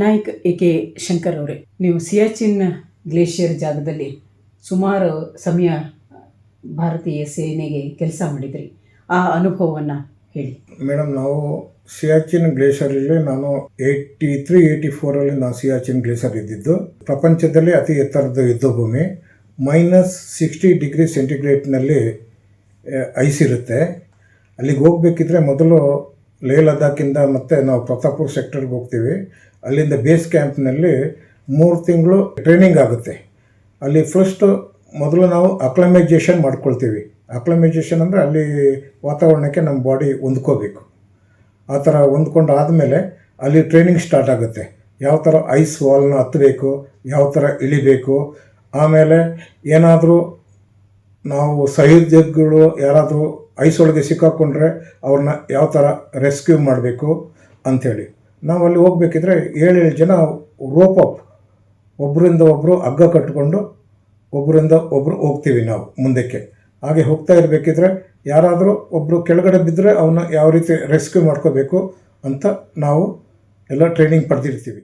Naik AK. Shankar ಅವರೇ, ನೀವು Siachen glacier ಜಾಗದಲ್ಲಿ ಸುಮಾರು ಸಮಯ ಭಾರತೀಯ ಸೇನೆಗೆ ಕೆಲಸ ಮಾಡಿದ್ರಿ. ಆ ಅನುಭವವನ್ನು ಹೇಳಿ. ಮೇಡಮ್, ನಾವು ಸಿಯಾಚಿನ್ ಗ್ಲೇಷರಲ್ಲಿ ನಾನು 83-84 ನಾನು ಸಿಯಾಚಿನ್ ಗ್ಲೇಷರ್ ಇದ್ದಿದ್ದು. ಪ್ರಪಂಚದಲ್ಲಿ ಅತಿ ಎತ್ತರದ ಯುದ್ಧಭೂಮಿ. -60°C ಐಸ್ ಇರುತ್ತೆ. ಅಲ್ಲಿಗೆ ಹೋಗ್ಬೇಕಿದ್ರೆ ಮೊದಲು ಲೇ ಲದ್ದಾಖಿಂದ ಮತ್ತು ನಾವು ಪ್ರತಾಪುರ್ ಸೆಕ್ಟರ್ಗೆ ಹೋಗ್ತೀವಿ. ಅಲ್ಲಿಂದ ಬೇಸ್ ಕ್ಯಾಂಪ್ನಲ್ಲಿ 3 ತಿಂಗಳು ಟ್ರೈನಿಂಗ್ ಆಗುತ್ತೆ. ಅಲ್ಲಿ ಮೊದಲು ನಾವು ಅಕ್ಲಮೈಜೇಷನ್ ಮಾಡ್ಕೊಳ್ತೀವಿ. ಅಕ್ಲಮೈಜೇಷನ್ ಅಂದರೆ ಅಲ್ಲಿ ವಾತಾವರಣಕ್ಕೆ ನಮ್ಮ ಬಾಡಿ ಹೊಂದ್ಕೋಬೇಕು. ಆ ಥರ ಹೊಂದ್ಕೊಂಡು ಆದಮೇಲೆ ಅಲ್ಲಿ ಟ್ರೈನಿಂಗ್ ಸ್ಟಾರ್ಟ್ ಆಗುತ್ತೆ. ಯಾವ ಥರ ಐಸ್ ವಾಲ್ನ ಹತ್ತಬೇಕು, ಯಾವ ಥರ ಇಳಿಬೇಕು. ಆಮೇಲೆ ಏನಾದರೂ ನಾವು ಸಹೋದ್ಯೋಗಿಗಳು ಯಾರಾದರೂ ಐಸ್ ಒಳಗೆ ಸಿಕ್ಕಾಕೊಂಡ್ರೆ ಅವ್ರನ್ನ ಯಾವ ಥರ ರೆಸ್ಕ್ಯೂ ಮಾಡಬೇಕು ಅಂಥೇಳಿ. ನಾವು ಅಲ್ಲಿ ಹೋಗ್ಬೇಕಿದ್ರೆ 7 ಜನ ರೋಪ್ ಅಪ್, ಒಬ್ಬರಿಂದ ಒಬ್ಬರು ಹಗ್ಗ ಕಟ್ಟಿಕೊಂಡು ಒಬ್ಬರಿಂದ ಒಬ್ಬರು ಹೋಗ್ತೀವಿ ನಾವು ಮುಂದಕ್ಕೆ. ಹಾಗೆ ಹೋಗ್ತಾ ಇರಬೇಕಿದ್ರೆ ಯಾರಾದರೂ ಒಬ್ಬರು ಕೆಳಗಡೆ ಬಿದ್ದರೆ ಅವನ್ನ ಯಾವ ರೀತಿ ರೆಸ್ಕ್ಯೂ ಮಾಡ್ಕೋಬೇಕು ಅಂತ ನಾವು ಎಲ್ಲ ಟ್ರೈನಿಂಗ್ ಪಡೆದಿರ್ತೀವಿ.